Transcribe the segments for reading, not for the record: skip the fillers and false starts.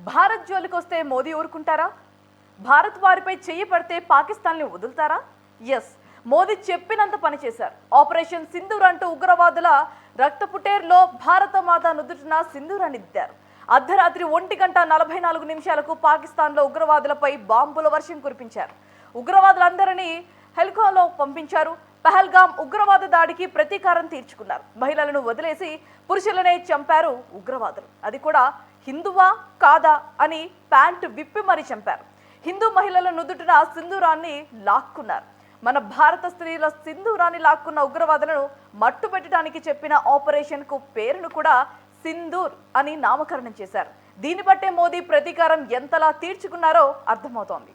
భారత్ జోలికొస్తే మోదీ ఊరుకుంటారా? భారత్ వారిపై చెయ్యి పడితే పాకిస్తాన్ని వదులుతారా? ఎస్, మోదీ చెప్పినంత పని చేశారు. ఆపరేషన్ సింధూర్ అంటూ ఉగ్రవాదుల రక్తపుటేర్లో భారత మాత నుదుటిన సింధూరాన్ని దిద్దారు. అర్ధరాత్రి 1:44 పాకిస్తాన్లో ఉగ్రవాదులపై బాంబుల వర్షం కురిపించారు. ఉగ్రవాదులందరినీ హెలికాప్టర్లో పంపించారు. పహల్గామ్ ఉగ్రవాద దాడికి ప్రతీకారం తీర్చుకున్నారు. మహిళలను వదిలేసి పురుషులనే చంపారు ఉగ్రవాదులు. అది కూడా హిందువా కాదా అని ప్యాంటు విప్పి మరీ చంపారు. హిందూ మహిళల నుదుటిన సింధూరాన్ని లాక్కున్నారు. మన భారత స్త్రీల సింధూరాన్ని లాక్కున్న ఉగ్రవాదులను మట్టు పెట్టడానికి చెప్పిన ఆపరేషన్ కు పేరును కూడా సింధూర్ అని నామకరణం చేశారు. దీన్ని బట్టే మోదీ ప్రతీకారం ఎంతలా తీర్చుకున్నారో అర్థమవుతోంది.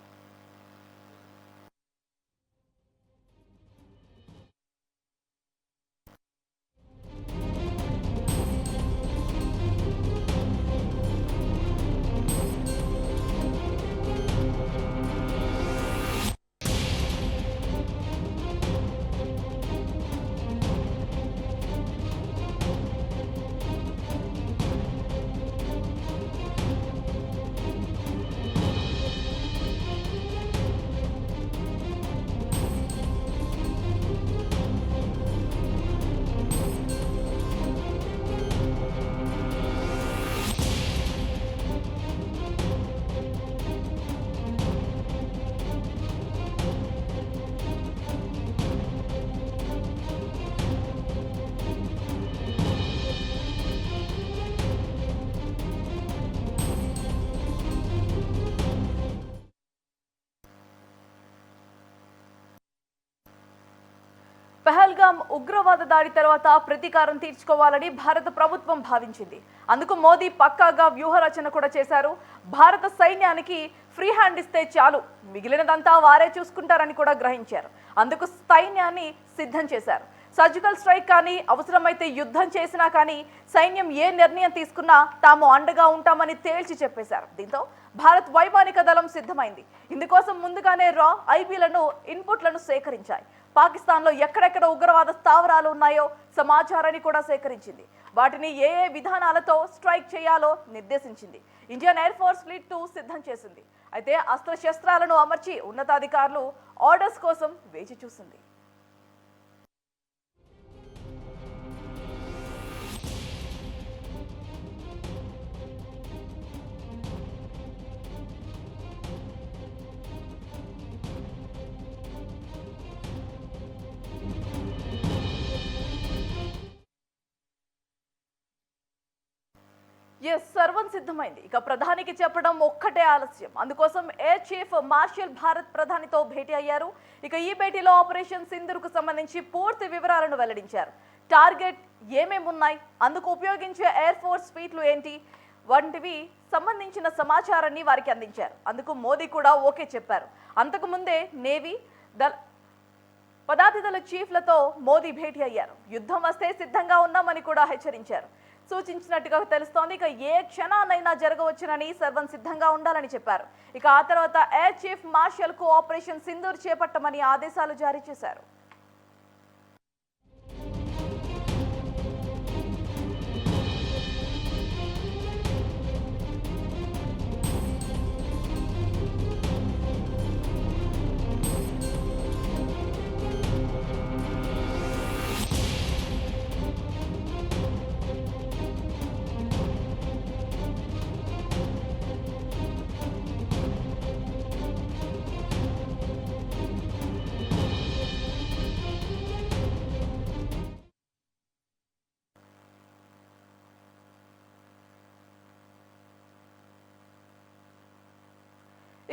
పహల్గామ్ ఉగ్రవాద దాడి తర్వాత ప్రతీకారం తీర్చుకోవాలని భారత ప్రభుత్వం భావించింది. అందుకు మోదీ పక్కాగా వ్యూహరచన కూడా చేశారు. భారత సైన్యానికి ఫ్రీ హ్యాండ్ ఇస్తే చాలు, మిగిలినదంతా వారే చూసుకుంటారని కూడా గ్రహించారు. అందుకు సైన్యాన్ని సిద్ధం చేశారు. సర్జికల్ స్ట్రైక్ కానీ, అవసరమైతే యుద్ధం చేసినా కానీ సైన్యం ఏ నిర్ణయం తీసుకున్నా తాము అండగా ఉంటామని తేల్చి చెప్పేశారు. దీంతో భారత్ వైమానిక దళం సిద్ధమైంది. ఇందుకోసం ముందుగానే ఐబీలను ఇన్పుట్లను సేకరించాయి. పాకిస్తాన్లో ఎక్కడెక్కడ ఉగ్రవాద స్థావరాలు ఉన్నాయో సమాచారాన్ని కూడా సేకరించింది. వాటిని ఏ విధానాలతో స్ట్రైక్ చేయాలో నిర్దేశించింది. ఇండియన్ ఎయిర్ ఫోర్స్ ఫ్లీట్ 2 సిద్ధం చేసింది. అయితే అస్త్రశస్త్రాలను అమర్చి ఉన్నతాధికారులు ఆర్డర్స్ కోసం వేచి చూసింది. సర్వం సిద్ధమైంది. ఇక ప్రధానికి చెప్పడం ఒక్కటే ఆలస్యం. అందుకోసం ఎయిర్ చీఫ్ మార్షల్ భారత్ ప్రధానితో భేటీ అయ్యారు. ఇక ఈ భేటీలో ఆపరేషన్ సింధూర్ కు సంబంధించి పూర్తి వివరాలను వెల్లడించారు. టార్గెట్ ఏమేమి ఉన్నాయి, అందుకు ఉపయోగించే ఎయిర్ ఫోర్స్ ఫీట్లు ఏంటి వంటివి సంబంధించిన సమాచారాన్ని వారికి అందించారు. అందుకు మోదీ కూడా ఓకే చెప్పారు. అంతకు ముందే నేవీ పదాతిదళ చీఫ్లతో మోదీ భేటీ అయ్యారు. యుద్ధం వస్తే సిద్ధంగా ఉన్నామని కూడా హెచ్చరించారు. సూచించినట్టుగా తెలుస్తోంది. ఇక ఏ క్షణానైనా జరగవచ్చునని సర్వం సిద్ధంగా ఉండాలని చెప్పారు. ఇక ఆ తర్వాత ఎయిర్ చీఫ్ మార్షల్ కు ఆపరేషన్ సింధూర్ చేపట్టమని ఆదేశాలు జారీ చేశారు.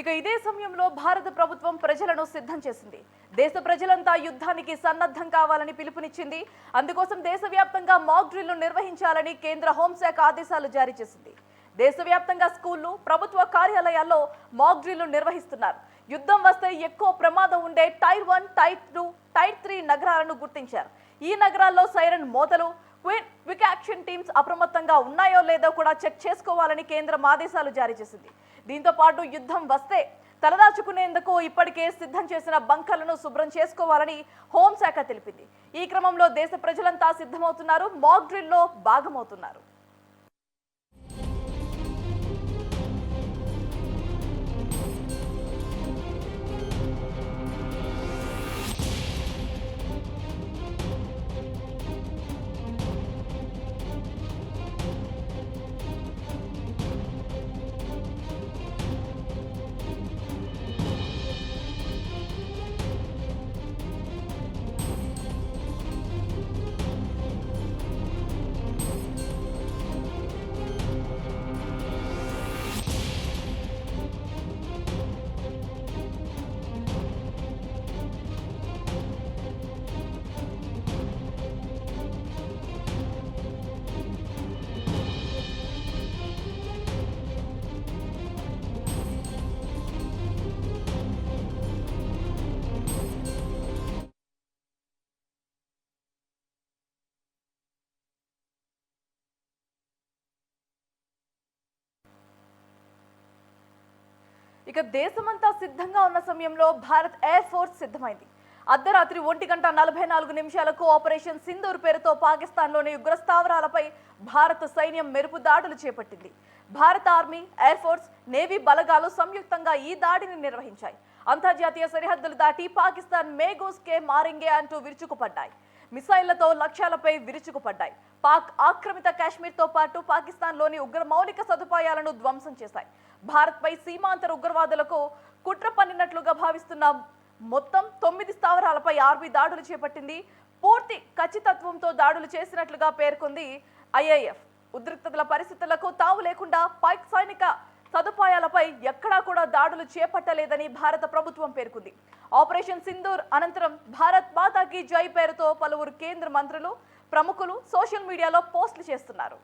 ఇక ఇదే సమయంలో భారత ప్రభుత్వం ప్రజలను సిద్ధం చేసింది. దేశ ప్రజలంతా యుద్ధానికి సన్నద్ధం కావాలని పిలుపునిచ్చింది. అందుకోసం దేశవ్యాప్తంగా మాక్ డ్రిల్ను నిర్వహించాలని కేంద్ర హోంశాఖ ఆదేశాలు జారీ చేసింది. దేశవ్యాప్తంగా స్కూళ్లు, ప్రభుత్వ కార్యాలయాల్లో మాక్ డ్రిల్ను నిర్వహిస్తున్నారు. యుద్ధం వస్తే ఎక్కువ ప్రమాదం ఉండే టైర్ 1, టైర్ 2, టైర్ 3 నగరాలను గుర్తించారు. ఈ నగరాల్లో సైరన్ మోతలు, క్విక్ యాక్షన్ టీమ్స్ అప్రమత్తంగా ఉన్నాయో లేదో కూడా చెక్ చేసుకోవాలని కేంద్రం ఆదేశాలు జారీ చేసింది. దీంతో పాటు యుద్ధం వస్తే తలదాచుకునేందుకు ఇప్పటికే సిద్ధం చేసిన బంకర్లను శుభ్రం చేసుకోవాలని హోంశాఖ తెలిపింది. ఈ క్రమంలో దేశ ప్రజలంతా సిద్ధమవుతున్నారు, మాక్ డ్రిల్లో భాగమవుతున్నారు. ఇక దేశమంతా సిద్ధంగా ఉన్న సమయంలో భారత్ ఎయిర్ ఫోర్స్ సిద్ధమైంది. అర్ధరాత్రి 1:44 ఆపరేషన్ సింధూర్ పేరుతో పాకిస్తాన్లోని ఉగ్ర స్థావరాలపై భారత సైన్యం మెరుపు దాడులు చేపట్టింది. భారత ఆర్మీ, ఎయిర్ ఫోర్స్, నేవీ బలగాలు సంయుక్తంగా ఈ దాడిని నిర్వహించాయి. అంతర్జాతీయ సరిహద్దులు దాటి పాకిస్తాన్ మేగోస్కే మారింగే అంటూ విరుచుకుపడ్డాయి. మిసైళ్లతో లక్ష్యాలపై విరుచుకుపడ్డాయి. పాక్ ఆక్రమిత కాశ్మీర్తో పాటు పాకిస్తాన్లోని ఉగ్ర మౌలిక సదుపాయాలను ధ్వంసం చేశాయి. భారత్పై సీమాంతర ఉగ్రవాదులకు కుట్ర పన్నినట్లుగా భావిస్తున్న మొత్తం 9 స్థావరాలపై ఆర్మీ దాడులు చేపట్టింది. పూర్తి ఖచ్చితత్వంతో దాడులు చేసినట్లుగా పేర్కొంది ఐఏఎఫ్. ఉద్రిక్తతల పరిస్థితులకు తావు లేకుండా పాక్ సైనిక సదుపాయాలపై ఎక్కడా కూడా దాడులు చేపట్టలేదని భారత ప్రభుత్వం పేర్కొంది. ఆపరేషన్ సింధూర్ అనంతరం భారత్ మాతాకి జై పేరుతో పలువురు కేంద్ర మంత్రులు, ప్రముఖులు సోషల్ మీడియాలో పోస్టులు చేస్తున్నారు.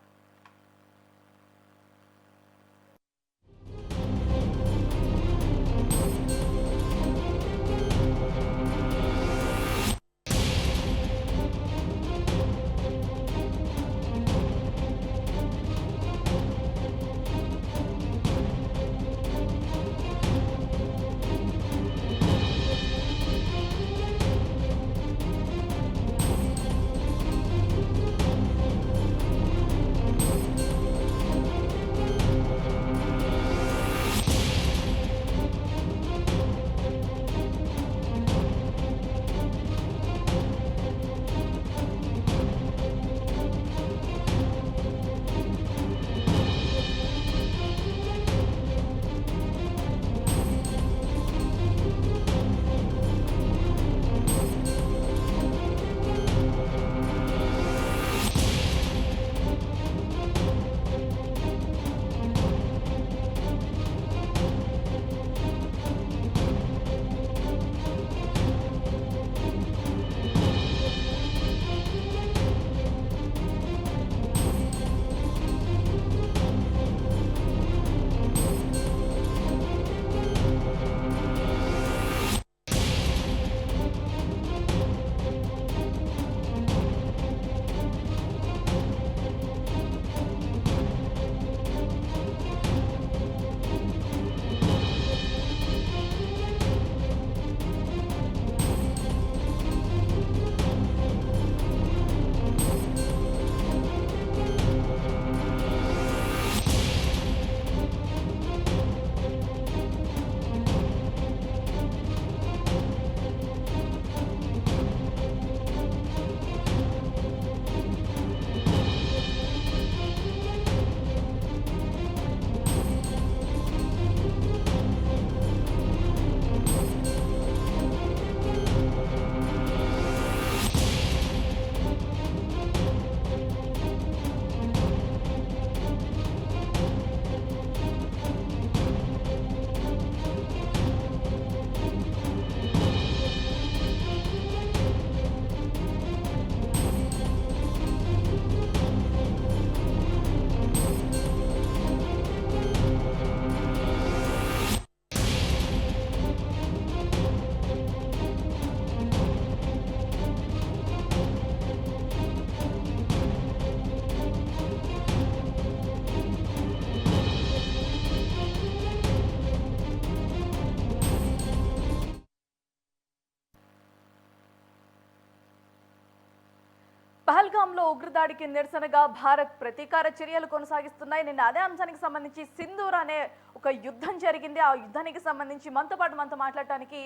పహల్గాంలో ఉగ్రదాడికి నిరసనగా భారత్ ప్రతీకార చర్యలు కొనసాగిస్తున్నాయి. నిన్న అదే అంశానికి సంబంధించి సింధూర్ అనే ఒక యుద్ధం జరిగింది. ఆ యుద్ధానికి సంబంధించి మనతో మాట్లాడటానికి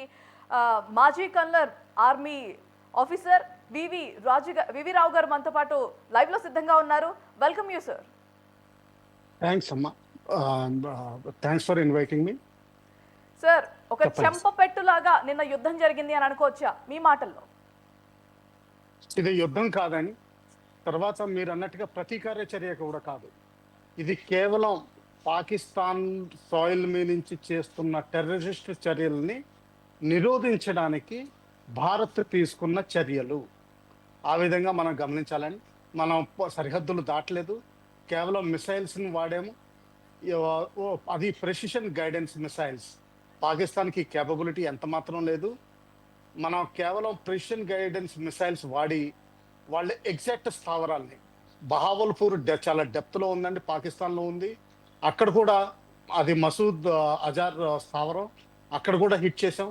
మాజీ కల్నల్ ఆర్మీ ఆఫీసర్ వివి రావు గారు మనతో పాటు లైవ్ లో సిద్ధంగా ఉన్నారు. Welcome you sir. థ్యాంక్స్ అమ్మా, thanks for inviting me. Sir, ఒక చెంపపెట్టులాగా నిన్న యుద్ధం జరిగింది అని అనుకోవచ్చా మీ మాటల్లో? ఇది యుద్ధం కాదని, తర్వాత మీరు అన్నట్టుగా ప్రతీకార చర్య కూడా కాదు. ఇది కేవలం పాకిస్తాన్ సాయిల్ మీద నుంచి చేస్తున్న టెర్రరిస్ట్ చర్యల్ని నిరోధించడానికి భారత్ తీసుకున్న చర్యలు. ఆ విధంగా మనం గమనించాలని. మనం సరిహద్దులు దాటలేదు, కేవలం మిసైల్స్ని వాడాము. అది ప్రెసిషన్ గైడెన్స్ మిసైల్స్. పాకిస్తాన్కి కేపబిలిటీ ఎంత మాత్రం లేదు. మనం కేవలం ప్రెసిషన్ గైడెన్స్ మిసైల్స్ వాడి వాళ్ళ ఎగ్జాక్ట్ స్థావరాల్ని, బహావల్పూర్ చాలా డెప్త్లో ఉందండి, పాకిస్తాన్లో ఉంది. అక్కడ కూడా అది మసూద్ అజార్ స్థావరం, అక్కడ కూడా హిట్ చేసాం.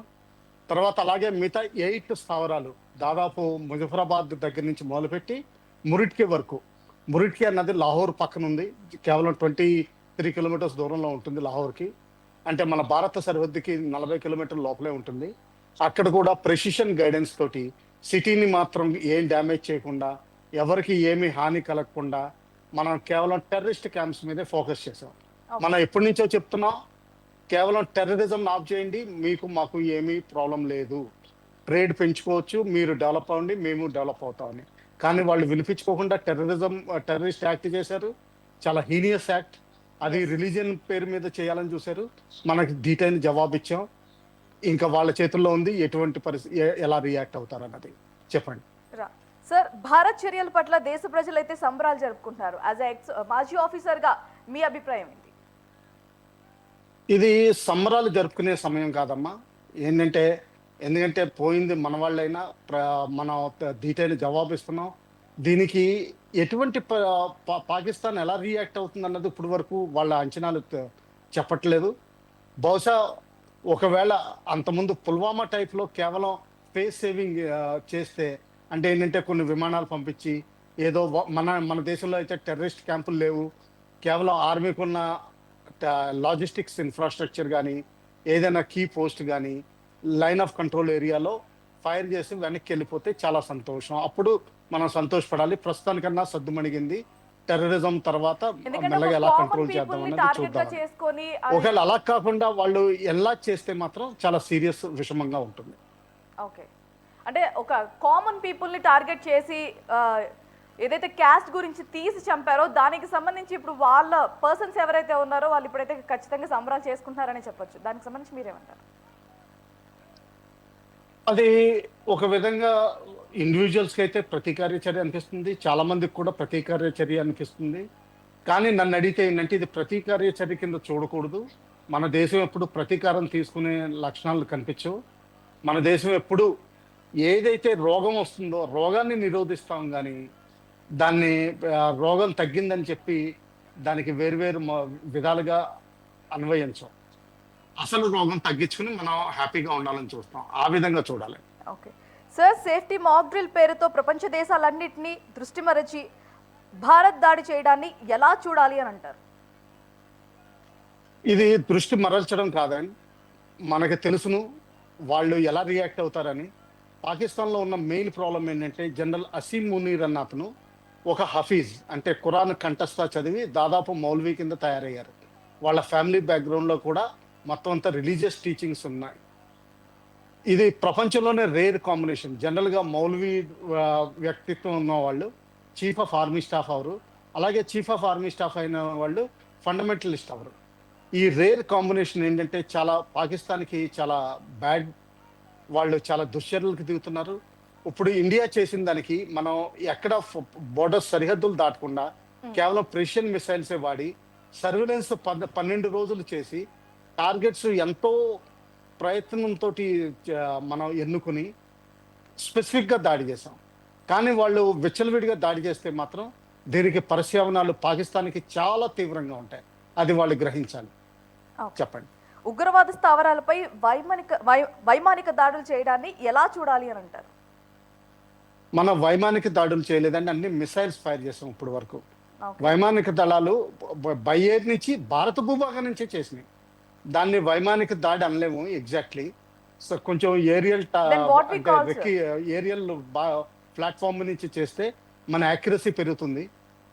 తర్వాత అలాగే మిగతా 8 స్థావరాలు దాదాపు ముజఫరాబాద్ దగ్గర నుంచి మొదలుపెట్టి మురిట్కి వరకు. మురిట్కి అన్నది లాహోర్ పక్కన ఉంది, కేవలం 23 కిలోమీటర్స్ దూరంలో ఉంటుంది లాహోర్కి. అంటే మన భారత సరిహద్దుకి 40 కిలోమీటర్ల లోపలే ఉంటుంది. అక్కడ కూడా ప్రెసిషన్ గైడెన్స్ తోటి సిటీని మాత్రం ఏం డ్యామేజ్ చేయకుండా, ఎవరికి ఏమీ హాని కలగకుండా మనం కేవలం టెర్రరిస్ట్ క్యాంప్స్ మీదే ఫోకస్ చేసాం. మనం ఎప్పటి నుంచో చెప్తున్నాం, కేవలం టెర్రరిజం ఆఫ్ చేయండి, మీకు మాకు ఏమీ ప్రాబ్లం లేదు, ట్రేడ్ పెంచుకోవచ్చు, మీరు డెవలప్ అవ్వండి, మేము డెవలప్ అవుతామని. కానీ వాళ్ళు వినిపించుకోకుండా టెర్రరిస్ట్ యాక్ట్ చేశారు, చాలా హీనియస్ యాక్ట్. అది రిలీజియన్ పేరు మీద చేయాలని చూశారు. మనకి డీటెయిల్ జవాబు ఇచ్చాం. ఇంకా వాళ్ళ చేతుల్లో ఉంది ఎటువంటి పరిస్థితి, ఎలా రియాక్ట్ అవుతారన్నది. చెప్పండి సార్. భారత్ చర్యల పట్ల దేశ ప్రజలైతే సంబరాలు జరుపుకుంటున్నారు. యాజ్ మాజీ ఆఫీసర్గా మీ అభిప్రాయం ఏంటి? ఇది సంబరాలు జరుపుకునే సమయం కాదమ్మా. ఎందుకంటే పోయింది మన వాళ్ళైనా, మనం డీటెయిల్ జవాబు ఇస్తున్నాం. దీనికి ఎటువంటి పాకిస్తాన్ ఎలా రియాక్ట్ అవుతుంది అన్నది ఇప్పటి వరకు వాళ్ళ అంచనాలు చెప్పట్లేదు. బహుశా ఒకవేళ అంతకుముందు పుల్వామా టైప్లో కేవలం ఫేస్ సేవింగ్ చేస్తే, అంటే ఏంటంటే కొన్ని విమానాలు పంపించి ఏదో మన దేశంలో అయితే టెర్రరిస్ట్ క్యాంపులు లేవు, కేవలం ఆర్మీకి ఉన్న లాజిస్టిక్స్ ఇన్ఫ్రాస్ట్రక్చర్ కానీ, ఏదైనా కీ పోస్ట్ కానీ లైన్ ఆఫ్ కంట్రోల్ ఏరియాలో ఫైర్ చేసి వెనక్కి వెళ్ళిపోతే చాలా సంతోషం, అప్పుడు మనం సంతోషపడాలి. ప్రస్తుతానికన్నా సద్దుమణిగింది. టెర్రరిజం తర్వాత మెల్లగా ఎలా కంట్రోల్ చేద్దాం అన్నది చూద్దాం. ఒకవేళ అలా కాకుండా వాళ్ళు ఎలా చేస్తే మాత్రం చాలా సీరియస్ విషమంగా ఉంటుంది. ఓకే, అంటే ఒక కామన్ పీపుల్ ని టార్గెట్ చేసి ఏదైతే క్యాస్ట్ గురించి తీసి చంపారో దానికి సంబంధించి ఇప్పుడు వాళ్ళ పర్సన్స్ ఎవరైతే ఉన్నారో వాళ్ళు ఇప్పుడైతే ఖచ్చితంగా సంబరాలు చేసుకుంటున్నారని చెప్పొచ్చు. దానికి సంబంధించి మీరేమంటారు? అది ఒక విధంగా ఇండివిజువల్స్కి అయితే ప్రతీకార్య చర్య అనిపిస్తుంది, చాలా మందికి కూడా ప్రతీకార్య చర్య అనిపిస్తుంది. కానీ నన్ను అడిగితే ఏంటంటే ఇది ప్రతీకార్య చర్య కింద చూడకూడదు. మన దేశం ఎప్పుడు ప్రతీకారం తీసుకునే లక్షణాలు కనిపించవు. మన దేశం ఎప్పుడు ఏదైతే రోగం వస్తుందో రోగాన్ని నిరోధిస్తాం, కానీ దాన్ని రోగం తగ్గిందని చెప్పి దానికి వేరువేరు విధాలుగా అన్వయించాం. అసలు రోగం తగ్గించుకుని మనం హ్యాపీగా ఉండాలని చూస్తాం. ఆ విధంగా చూడాలి. Okay sir, safety mock drill పేరుతో ప్రపంచ దేశాలన్నింటినీ దృష్టి మరచి భారత్ దాడి చేయడాన్ని ఎలా చూడాలి అని అంటారు? ఇది దృష్టి మరల్చడం కాదని మనకు తెలుసును వాళ్ళు ఎలా రియాక్ట్ అవుతారని. పాకిస్తాన్లో ఉన్న మెయిన్ ప్రాబ్లం ఏంటంటే జనరల్ అసీం మునీర్ అన్న అతను ఒక హఫీజ్, అంటే ఖురాన్ కంఠస్థ చదివి దాదాపు మౌల్వీ కింద తయారయ్యారు. వాళ్ళ ఫ్యామిలీ బ్యాక్గ్రౌండ్లో కూడా మొత్తం అంతా రిలీజియస్ టీచింగ్స్ ఉన్నాయి. ఇది ప్రపంచంలోనే రేర్ కాంబినేషన్. జనరల్గా మౌల్వీ వ్యక్తిత్వం ఉన్న వాళ్ళు chief of army staff hour, అలాగే చీఫ్ ఆఫ్ ఆర్మీ స్టాఫ్ అయిన వాళ్ళు ఫండమెంటలిస్ట్ అవరు. ఈ రేర్ కాంబినేషన్ ఏంటంటే చాలా పాకిస్తాన్కి చాలా బ్యాడ్, వాళ్ళు చాలా దుశ్చర్యలకు దిగుతున్నారు. ఇప్పుడు ఇండియా చేసిన దానికి మనం ఎక్కడ బోర్డర్ సరిహద్దులు దాటకుండా కేవలం ప్రెసిషన్ మిసైల్సే వాడి సర్వేలెన్స్ 12 రోజులు చేసి టార్గెట్స్ ఎంతో ప్రయత్నంతో మనం ఎన్నుకుని స్పెసిఫిక్గా దాడి చేసాం. కానీ వాళ్ళు విచ్చలవిడిగా దాడి చేస్తే మాత్రం దీనికి పర్యవనాలు పాకిస్తాన్కి చాలా తీవ్రంగా ఉంటాయి. అది వాళ్ళు గ్రహించాలి. చెప్పండి. ఉగ్రవాద స్థావరాలపై వైమానిక దాడులు చేయడాన్ని ఎలా చూడాలి అని అంటారు? మనం వైమానిక దాడులు చేయలేదండి, అన్ని మిసైల్స్ ఫైర్ చేసాం ఇప్పుడు వరకు. వైమానిక దళాలు బై ఎయిర్ నుంచి భారత భూభాగం నుంచే చేసినాయి. దాన్ని వైమానిక దాడి అనలేము ఎగ్జాక్ట్లీ. సో కొంచెం ఏరియల్ ప్లాట్ఫామ్ నుంచి చేస్తే మన యాక్యురసీ పెరుగుతుంది,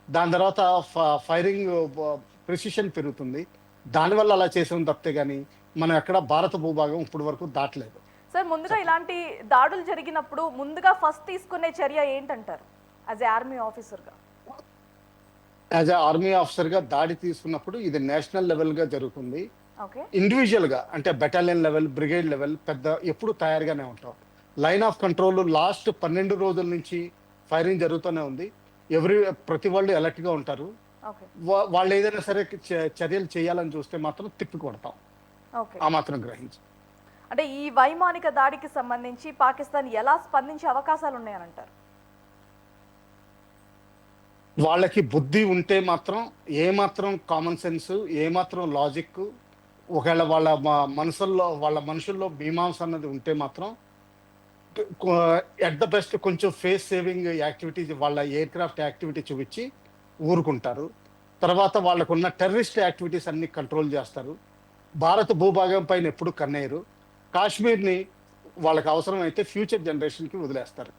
దాని తర్వాత ఫైరింగ్ ప్రిసిషన్ పెరుగుతుంది. దానివల్ల అలా చేసాం తప్పితే కానీ మనం ఎక్కడ భారత భూభాగం ఇప్పుడు వరకు దాటలేదు. సార్, ముందుగా ఇలాంటి దాడులు జరిగినప్పుడు ముందుగా ఫస్ట్ తీసుకునే చర్య ఏంటంటారు యాజ్ ఏ ఆర్మీ ఆఫీసర్గా? యాజ్ ఏ ఆర్మీ ఆఫీసర్గా దాడి తీసుకున్నప్పుడు ఇది నేషనల్ లెవెల్గా జరుగుతుంది. ఇండివిజువల్గా అంటే బెటాలియన్ లెవెల్, బ్రిగేడ్ లెవెల్ పెద్ద ఎప్పుడు తయారుగానే ఉంటాం. లైన్ ఆఫ్ కంట్రోల్ లాస్ట్ 12 రోజుల నుంచి ఫైరింగ్ జరుగుతూనే ఉంది. ప్రతి వాళ్ళు అలర్ట్గా ఉంటారు. వాళ్ళు ఏదైనా సరే చర్యలు చేయాలని చూస్తే మాత్రం తిప్పి కొడతాం. ఆ మాత్రం గ్రహించి. అంటే ఈ వైమానిక దాడికి సంబంధించి పాకిస్తాన్ ఎలా స్పందించే అవకాశాలు ఉన్నాయని అంటారు? వాళ్ళకి బుద్ధి ఉంటే మాత్రం ఏమాత్రం కామన్ సెన్స్, ఏమాత్రం లాజిక్, ఒకవేళ వాళ్ళ మనుషుల్లో మీమాంస అన్నది ఉంటే మాత్రం ఎట్ ద బెస్ట్ కొంచెం ఫేస్ సేవింగ్ యాక్టివిటీస్, వాళ్ళ ఎయిర్ క్రాఫ్ట్ యాక్టివిటీ చూపించి ఊరుకుంటారు. తర్వాత వాళ్ళకున్న టెర్రరిస్ట్ యాక్టివిటీస్ అన్ని కంట్రోల్ చేస్తారు. భారత భూభాగం పైన ఎప్పుడు కన్నేయరు. కాశ్మీర్ని వాళ్ళకి అవసరమైతే ఫ్యూచర్ జనరేషన్కి వదిలేస్తారు.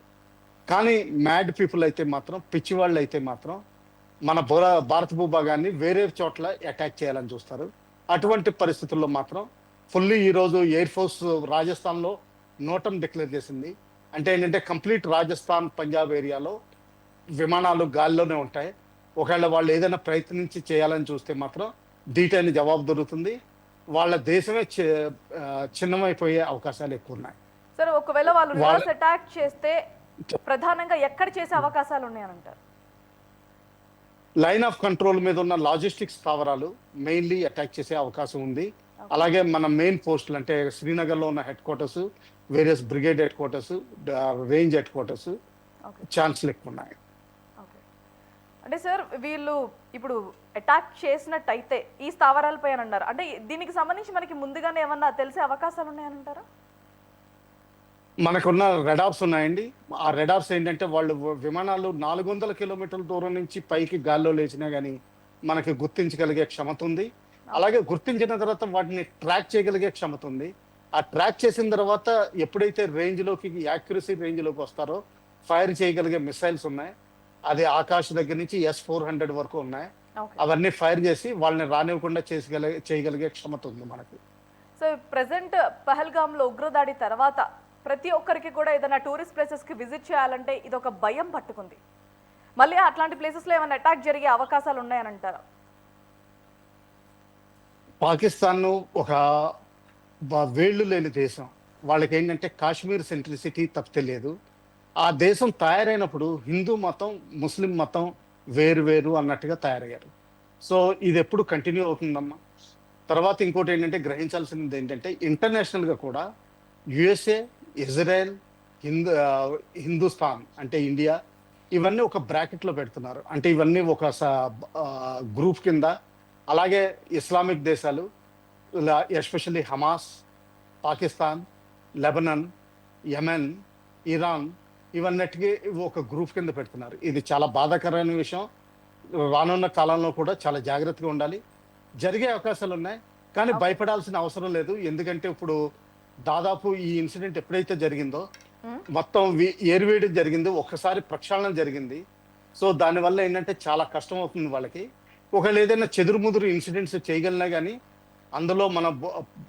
కానీ మ్యాడ్ పీపుల్ అయితే మాత్రం, పిచ్చివాళ్ళు అయితే మాత్రం మన భారత భూభాగాన్ని వేరే చోట్ల అటాక్ చేయాలని చూస్తారు. అటువంటి పరిస్థితుల్లో మాత్రం ఫుల్లీ ఈరోజు ఎయిర్ ఫోర్స్ రాజస్థాన్లో నోటం డిక్లేర్ చేసింది. అంటే ఏంటంటే కంప్లీట్ రాజస్థాన్ పంజాబ్ ఏరియాలో విమానాలు గాల్లోనే ఉంటాయి. ఒకవేళ వాళ్ళు ఏదైనా ప్రయత్నించి చేయాలని చూస్తే మాత్రం దీటైన జవాబు దొరుకుతుంది. వాళ్ళ దేశమే చిన్నమైపోయే అవకాశాలు ఎక్కువ ఉన్నాయి. సరే, ఒకవేళ వాళ్ళు రివర్స్ అటాక్ చేస్తే ప్రధానంగా ఎక్కడ చేసే అవకాశాలు ఉన్నాయనంటారు? లైన్ ఆఫ్ కంట్రోల్ మీద ఉన్న లాజిస్టిక్స్ స్థావరాలు మెయిన్లీ అటాక్ చేసే అవకాశం ఉంది. అలాగే మన మెయిన్ పోస్టులు అంటే శ్రీనగర్లో ఉన్న headquarters, various brigade headquarters, range headquarters ఛాన్స్లు ఎక్కువ ఉన్నాయి. అంటే సార్, వీళ్ళు ఇప్పుడు అటాక్ చేసినట్టయితే ఈ స్థావరాలపై అని అన్నారు. అంటే దీనికి సంబంధించి మనకి ముందుగానే ఏమన్నా తెలిసే అవకాశాలు ఉన్నాయనంటారా? మనకున్న రెడార్స్ ఉన్నాయండి. ఆ రెడార్స్ ఏంటంటే వాళ్ళు విమానాలు 400 కిలోమీటర్ల దూరం నుంచి పైకి గాల్లో లేచినా కానీ మనకి గుర్తించగలిగే క్షమత ఉంది. అలాగే గుర్తించిన తర్వాత వాటిని ట్రాక్ చేయగలిగే క్షమత ఉంది. ఆ ట్రాక్ చేసిన తర్వాత ఎప్పుడైతే రేంజ్లోకి, యాక్యురసీ రేంజ్లోకి వస్తారో ఫైర్ చేయగలిగే మిసైల్స్ ఉన్నాయి. అది ఆకాశ్ దగ్గర నుంచి S-400 వరకు ఉన్నాయి. అవన్నీ ఫైర్ చేసి వాళ్ళని రానివ్వకుండా చేయగలిగే క్షమత ఉంది మనకి. సో ప్రెసెంట్ పహల్గామ్లో ఉగ్రదాడి తర్వాత ప్రతి ఒక్కరికి కూడా ఏదైనా టూరిస్ట్ ప్లేసెస్కి విజిట్ చేయాలంటే ఇది ఒక భయం పట్టుకుంది. మళ్ళీ అట్లాంటి ప్లేసెస్లో ఏమైనా అటాక్ జరిగే అవకాశాలు ఉన్నాయని అంటారా? పాకిస్తాన్ ఒక వేళ్ళు లేని దేశం. వాళ్ళకి ఏంటంటే కాశ్మీర్ సెంట్రిసిటీ తప్పితే లేదు. ఆ దేశం తయారైనప్పుడు హిందూ మతం, ముస్లిం మతం వేరు వేరు అన్నట్టుగా తయారయ్యారు. సో ఇది ఎప్పుడు కంటిన్యూ అవుతుందమ్మా. తర్వాత ఇంకోటి ఏంటంటే గ్రహించాల్సింది ఏంటంటే ఇంటర్నేషనల్గా కూడా యుఎస్ఏ, ఇజ్రాయెల్, హిందుస్థాన్ అంటే ఇండియా, ఇవన్నీ ఒక బ్రాకెట్లో పెడుతున్నారు. అంటే ఇవన్నీ ఒక గ్రూప్ కింద. అలాగే ఇస్లామిక్ దేశాలు, especially Hamas, Pakistan, Lebanon, Yemen, Iran, ఇవన్నిటికీ ఒక గ్రూప్ కింద పెడుతున్నారు. ఇది చాలా బాధాకరమైన విషయం. రానున్న కాలంలో కూడా చాలా జాగ్రత్తగా ఉండాలి. జరిగే అవకాశాలు ఉన్నాయి, కానీ భయపడాల్సిన అవసరం లేదు. ఎందుకంటే ఇప్పుడు దాదాపు ఈ ఇన్సిడెంట్ ఎప్పుడైతే జరిగిందో మొత్తం ఏరువేడి జరిగింది, ఒక్కసారి ప్రక్షాళన జరిగింది. సో దానివల్ల ఏంటంటే చాలా కష్టం అవుతుంది వాళ్ళకి. ఒకవేళ ఏదైనా చెదురుముదురు ఇన్సిడెంట్స్ చేయగలిగినా కానీ అందులో మన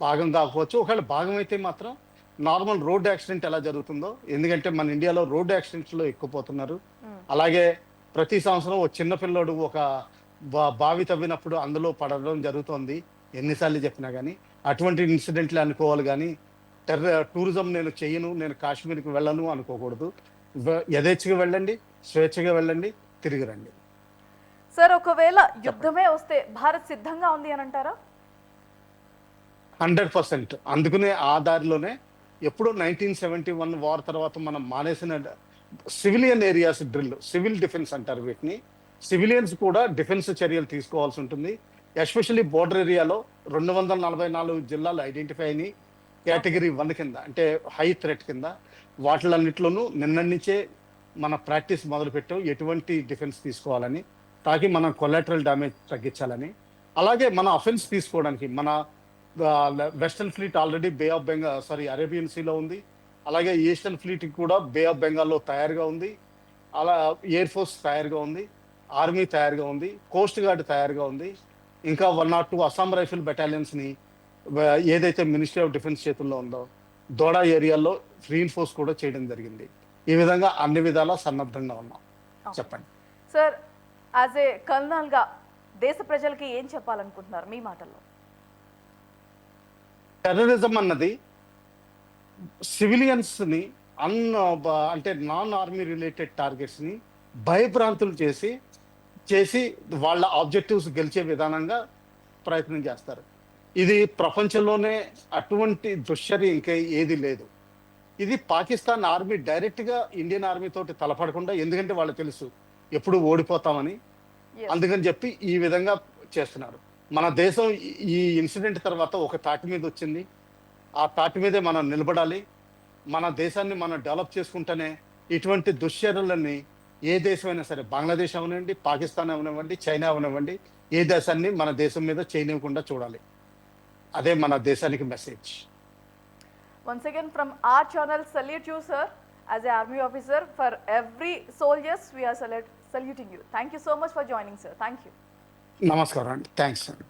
భాగం కాకపోవచ్చు. ఒకవేళ భాగం అయితే మాత్రం నార్మల్ రోడ్ యాక్సిడెంట్ ఎలా జరుగుతుందో, ఎందుకంటే మన ఇండియాలో రోడ్ యాక్సిడెంట్స్లో ఎక్కువ పోతున్నారు. అలాగే ప్రతి సంవత్సరం ఒక చిన్న పిల్లోడు ఒక బావి తవ్వినప్పుడు అందులో పడడం జరుగుతుంది. ఎన్నిసార్లు చెప్పినా కానీ అటువంటి ఇన్సిడెంట్లు అనుకోవాలి. కానీ టూరిజం నేను చెయ్యను, నేను కాశ్మీర్కి వెళ్ళను అనుకోకూడదు. యథేచ్ఛగా వెళ్ళండి, స్వేచ్ఛగా వెళ్ళండి, తిరిగి రండి. సార్, ఒకవేళ యుద్ధమే వస్తే భారత్ సిద్ధంగా ఉంది అని అంటారా? 100%. అందుకనే ఆ దారిలోనే ఎప్పుడో 1971 వార్ తర్వాత మనం మానేసిన civilian areas drill, civil defence అంటారు వీటిని. సివిలియన్స్ కూడా డిఫెన్స్ చర్యలు తీసుకోవాల్సి ఉంటుంది. ఎస్పెషల్లీ బోర్డర్ ఏరియాలో 244 జిల్లాలు ఐడెంటిఫై అయినాయి కేటగిరీ 1 కింద, అంటే హై థ్రెట్ కింద. వాటిలన్నింటిలోనూ నిన్న నుంచే మన ప్రాక్టీస్ మొదలుపెట్టాం ఎటువంటి డిఫెన్స్ తీసుకోవాలని, తాకి మనం కొలాటరల్ డ్యామేజ్ తగ్గించాలని. అలాగే మన అఫెన్స్ తీసుకోవడానికి మన western fleet already bay of Bengal Arabian సీలో ఉంది. అలాగే ఈస్టర్న్ ఫ్లీట్ కూడా బే ఆఫ్ బెంగాల్లో తయారుగా ఉంది. అలా ఎయిర్ ఫోర్స్ తయారుగా ఉంది, ఆర్మీ తయారుగా ఉంది, కోస్ట్ గార్డ్ తయారుగా ఉంది. ఇంకా 1 or 2 అస్సాం రైఫిల్ బెటాలియన్స్ని ఏదైతే మినిస్ట్రీ ఆఫ్ డిఫెన్స్ చేతుల్లో ఉందో దోడా ఏరియాలో రీఇన్ఫోర్స్ కూడా చేయడం జరిగింది. ఈ విధంగా అన్ని విధాలా సన్నద్ధంగా ఉన్నాం. చెప్పండి సార్, యాజ్ ఏ కల్నల్గా దేశ ప్రజలకి ఏం చెప్పాలనుకుంటున్నారు మీ మాటల్లో? టెర్రరిజం అన్నది సివిలియన్స్ని అంటే నాన్ ఆర్మీ రిలేటెడ్ టార్గెట్స్ని భయభ్రాంతులు చేసి వాళ్ళ ఆబ్జెక్టివ్స్ గెలిచే విధానంగా ప్రయత్నం చేస్తారు. ఇది ప్రపంచంలోనే అటువంటి దుశ్చర్య ఇంకా ఏది లేదు. ఇది పాకిస్తాన్ ఆర్మీ డైరెక్ట్గా ఇండియన్ ఆర్మీ తోటి తలపడకుండా, ఎందుకంటే వాళ్ళు తెలుసు ఎప్పుడు ఓడిపోతామని. Yes. అందుకని చెప్పి ఈ విధంగా చేస్తున్నారు. మన దేశం ఈ ఇన్సిడెంట్ తర్వాత ఒక తాటి మీద వచ్చింది. ఆ తాటి మీదే మనం నిలబడాలి. మన దేశాన్ని మనం డెవలప్ చేసుకుంటేనే ఇటువంటి దుశ్చర్యలన్నీ ఏ దేశమైనా సరే, బంగ్లాదేశ్ అవనివ్వండి, పాకిస్తాన్ అవనివ్వండి, చైనా అవనివ్వండి, ఏ దేశాన్ని మన దేశం మీద చేయనివ్వకుండా చూడాలి. అదే మన దేశానికి message. Once again from our channel, salute you, sir. As an army officer, for every soldiers, we are saluting you. Thank you so much for joining, sir. Thank you. నమస్కారం అండి. థ్యాంక్స్ అండి.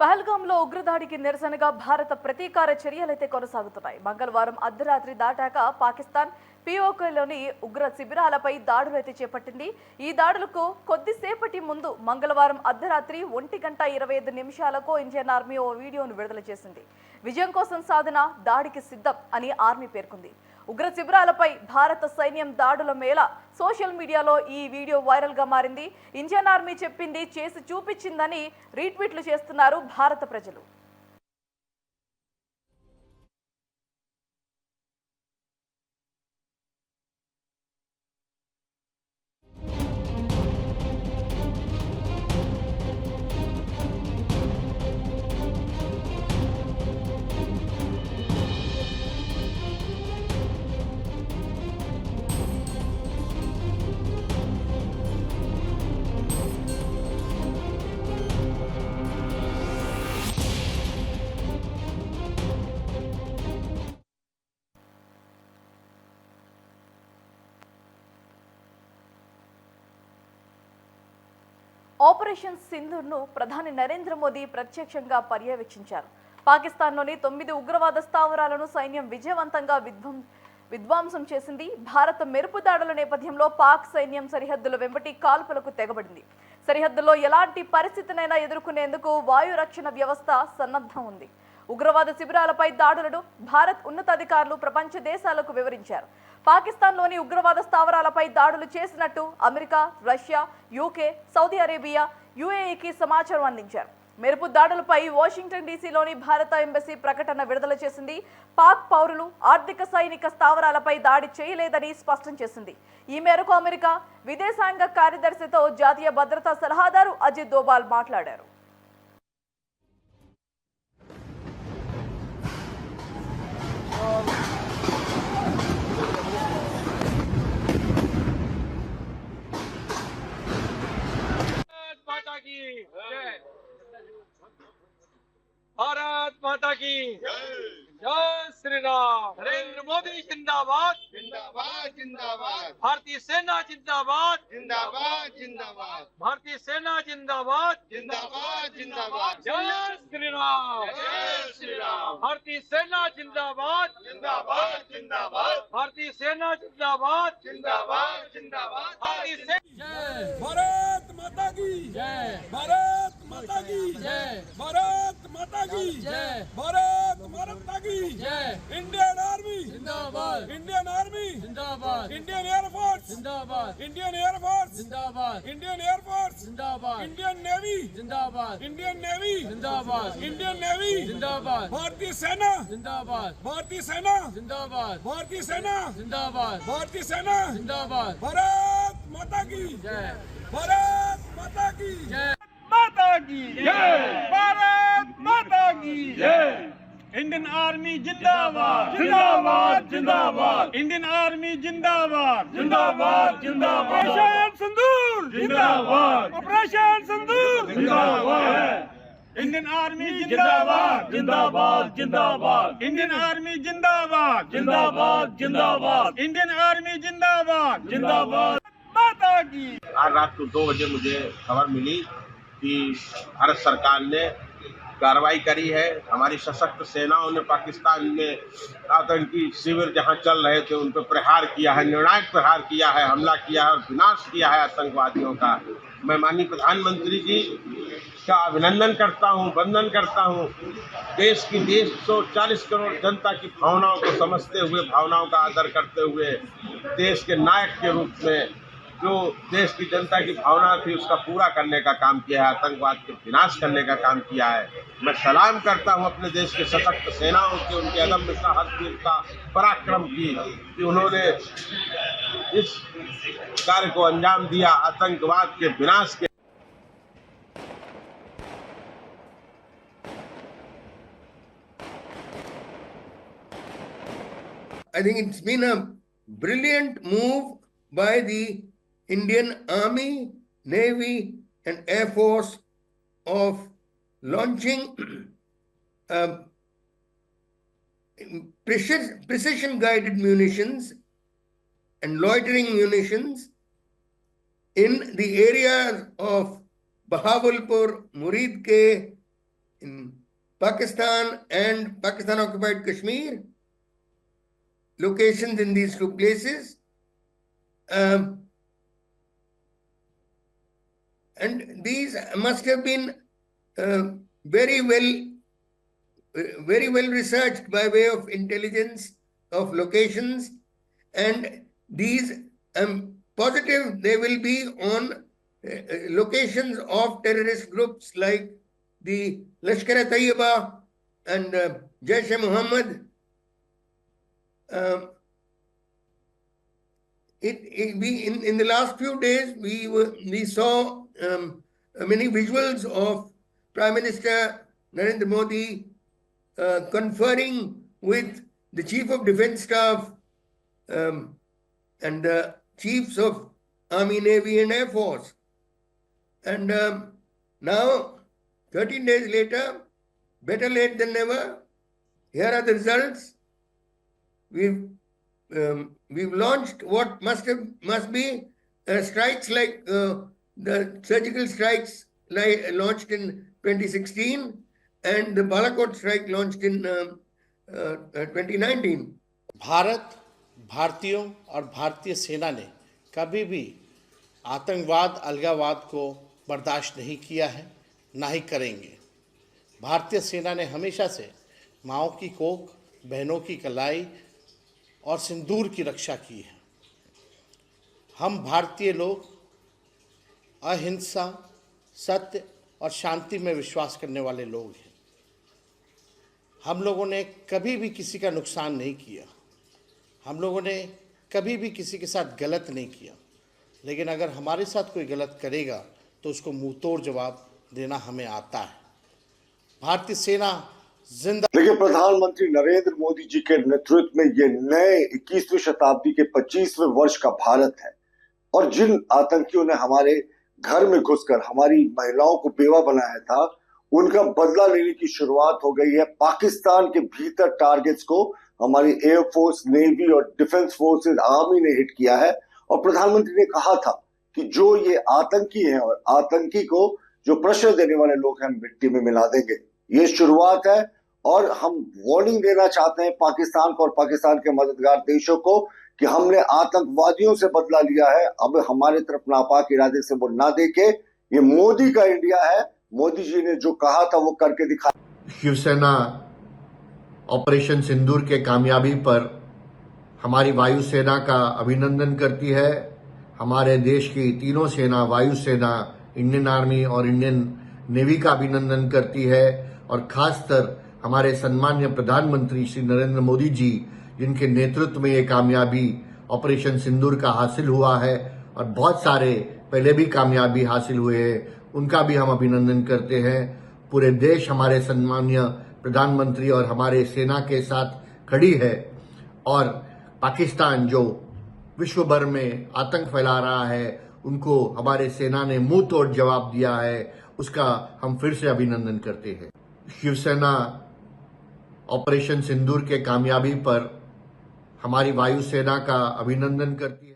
పహల్గాంలో ఉగ్రదాడికి నిరసనగా భారత ప్రతీకార చర్యలైతే కొనసాగుతున్నాయి. మంగళవారం అర్ధరాత్రి దాటాక పాకిస్తాన్ పిఓకేలోని ఉగ్ర శిబిరాలపై దాడులైతే చేపట్టింది. ఈ దాడులకు కొద్దిసేపటి ముందు మంగళవారం అర్ధరాత్రి 1:25 ఇండియన్ ఆర్మీ ఓ వీడియోను విడుదల చేసింది. విజయం కోసం సాధన, దాడికి సిద్ధం అని ఆర్మీ పేర్కొంది. ఉగ్ర శిబిరాలపై భారత సైన్యం దాడుల మేళ సోషల్ మీడియాలో ఈ వీడియో వైరల్ గా మారింది. ఇండియన్ ఆర్మీ చెప్పింది చేసి చూపించిందని రీట్వీట్లు చేస్తున్నారు భారత ప్రజలు. ఆపరేషన్ సింధూర్ను ప్రధాని నరేంద్ర మోదీ ప్రత్యక్షంగా పర్యవేక్షించారు. పాకిస్తాన్లోని 9 ఉగ్రవాద స్థావరాలను సైన్యం విజయవంతంగా విధ్వంసం చేసింది. భారత మెరుపు దాడుల నేపథ్యంలో పాక్ సైన్యం సరిహద్దుల వెంబటి కాల్పులకు తెగబడింది. సరిహద్దులో ఎలాంటి పరిస్థితినైనా ఎదుర్కొనేందుకు వాయు రక్షణ వ్యవస్థ సన్నద్ధం ఉంది. ఉగ్రవాద శిబిరాలపై దాడులను భారత్ ఉన్నతాధికారులు ప్రపంచ దేశాలకు వివరించారు. పాకిస్తాన్లోని ఉగ్రవాద స్థావరాలపై దాడులు చేసినట్టు America, Russia, UK, Saudi Arabia, యుఏఈకి సమాచారం అందించారు. మెరుపు దాడులపై వాషింగ్టన్ డీసీలోని భారత ఎంబసీ ప్రకటన విడుదల చేసింది. పాక్ పౌరులు ఆర్థిక సైనిక స్థావరాలపై దాడి చేయలేదని స్పష్టం చేసింది. ఈ మేరకు అమెరికా విదేశాంగ కార్యదర్శితో జాతీయ భద్రతా సలహాదారు అజిత్ దోబాల్ మాట్లాడారు. भारत माता की जय श्री राम। नरेंद्र मोदी जिंदाबाद जिंदाबाद जिंदाबाद भारतीय सेना जिंदाबाद जिंदाबाद जिंदाबाद भारतीय सेना जिंदाबाद जिंदाबाद जिंदाबाद जय श्री राम। जय श्री राम भारतीय सेना जिंदाबाद जिंदाबाद जिंदाबाद भारतीय सेना जिंदाबाद जिंदाबाद जिंदाबाद भारतीय सेना भारत माता की जय भारत माता की जय भारत माता की जय भारत माता की जय इंडियन आर्मी जिंदाबाद इंडियन आर्मी जिंदाबाद इंडियन एयर फोर्स जिंदाबाद इंडियन एयर फोर्स जिंदाबाद इंडियन एयर फोर्स जिंदाबाद इंडियन नेवी जिंदाबाद इंडियन नेवी जिंदाबाद इंडियन नेवी जिंदाबाद भारतीय सेना जिंदाबाद भारतीय सेना जिंदाबाद भारतीय सेना जिंदाबाद भारतीय सेना जिंदाबाद भारत माता की जय भारत माता की जय माता की जय भारत माता की जय इंडियन आर्मी जिंदाबाद जिंदाबाद जिंदाबाद इंडियन आर्मी जिंदाबाद जिंदाबाद जिंदाबाद ऑपरेशन सिंदूर जिंदाबाद ऑपरेशन सिंदूर जिंदाबाद इंडियन आर्मी जिंदाबाद जिंदाबाद जिंदाबाद इंडियन आर्मी जिंदाबाद जिंदाबाद जिंदाबाद इंडियन आर्मी जिंदाबाद जिंदाबाद माता की। आज रात को 2 बजे मुझे खबर मिली कि भारत सरकार ने कार्रवाई करी है। हमारी सशक्त सेनाओं ने पाकिस्तान में आतंकी शिविर जहां चल रहे थे उन पर प्रहार किया है, निर्णायक प्रहार किया है, हमला किया है और विनाश किया है आतंकवादियों का। मैं माननीय प्रधानमंत्री जी का अभिनंदन करता हूं, वंदन करता हूं। देश की 140 करोड़ जनता की भावनाओं को समझते हुए, भावनाओं का आदर करते हुए, देश के नायक के रूप में जो देश की जनता की भावना थी उसका पूरा करने का काम किया है, आतंकवाद के विनाश करने का काम किया है। मैं सलाम करता हूं अपने देश के सशक्त सेनाओं के, उनके अदम्य साहस, वीरता, पराक्रम की कि उन्होंने इस कार्य को अंजाम दिया, आतंकवाद के विनाश के। I think it's been a brilliant move by the Indian Army, Navy, and Air Force of launching precision guided munitions and loitering munitions in the areas of Bahawalpur, Muridke in Pakistan and Pakistan occupied Kashmir. Locations in these two places. And these must have been very well researched by way of intelligence of locations, and these positive they will be on locations of terrorist groups like the Lashkar-e-Taiba and Jaish-e-Muhammad. In the last few days, we saw many visuals of Prime Minister Narendra Modi conferring with the Chief of Defence Staff and the Chiefs of Army, Navy and Air Force. And now, 13 days later, better late than never, here are the results. We've launched what must be strikes like the surgical strikes launched in 2016 and the Balakot strike launched in 2019. Bharat, भारतीयों और भारतीय सेना ने कभी भी आतंकवाद, अलगाववाद को बर्दाश्त नहीं किया है, ना ही करेंगे। भारतीय सेना ने हमेशा से माँओं की कोख, बहनों की कलाई और सिंदूर की रक्षा की है। हम भारतीय लोग अहिंसा, सत्य और शांति में विश्वास करने वाले लोग हैं। हम लोगों ने कभी भी किसी का नुकसान नहीं किया, हम लोगों ने कभी भी किसी के साथ गलत नहीं किया, लेकिन अगर हमारे साथ कोई गलत करेगा तो उसको मुंह तोड़ जवाब देना हमें आता है। भारतीय सेना जिंदा। देखिए, प्रधानमंत्री नरेंद्र मोदी जी के नेतृत्व में ये नए 21वीं शताब्दी के 25वें वर्ष का भारत है, और जिन आतंकियों ने हमारे घर में घुसकर हमारी महिलाओं को बेवा बनाया था, उनका बदला लेने की शुरुआत हो गई है। पाकिस्तान के भीतर टारगेट्स को हमारी एयरफोर्स, नेवी और डिफेंस फोर्सेस, आर्मी ने हिट किया है। और प्रधानमंत्री ने कहा था कि जो ये आतंकी हैं और आतंकी को जो प्रेशर देने वाले लोग हैं, मिट्टी में मिला देंगे। ये शुरुआत है और हम वार्निंग देना चाहते हैं पाकिस्तान को और पाकिस्तान के मददगार देशों को कि हमने आतंकवादियों से बदला लिया है। अब हमारे तरफ नापाक इरादे से वो ना देखे। ये मोदी का इंडिया है। मोदी जी ने जो कहा था वो करके दिखाया। शिवसेना ऑपरेशन सिंदूर के कामयाबी पर हमारी वायुसेना का अभिनंदन करती है। हमारे देश की तीनों सेना, वायुसेना, इंडियन आर्मी और इंडियन नेवी का अभिनंदन करती है, और खासकर हमारे सम्माननीय प्रधानमंत्री श्री नरेंद्र मोदी जी, जिनके नेतृत्व में ये कामयाबी ऑपरेशन सिंदूर का हासिल हुआ है और बहुत सारे पहले भी कामयाबी हासिल हुए हैं, उनका भी हम अभिनंदन करते हैं। पूरे देश हमारे सम्माननीय प्रधानमंत्री और हमारे सेना के साथ खड़ी है और पाकिस्तान जो विश्व भर में आतंक फैला रहा है उनको हमारे सेना ने मुंह तोड़ जवाब दिया है, उसका हम फिर से अभिनंदन करते हैं। शिवसेना ऑपरेशन सिंदूर के कामयाबी पर हमारी वायुसेना का अभिनंदन करती है।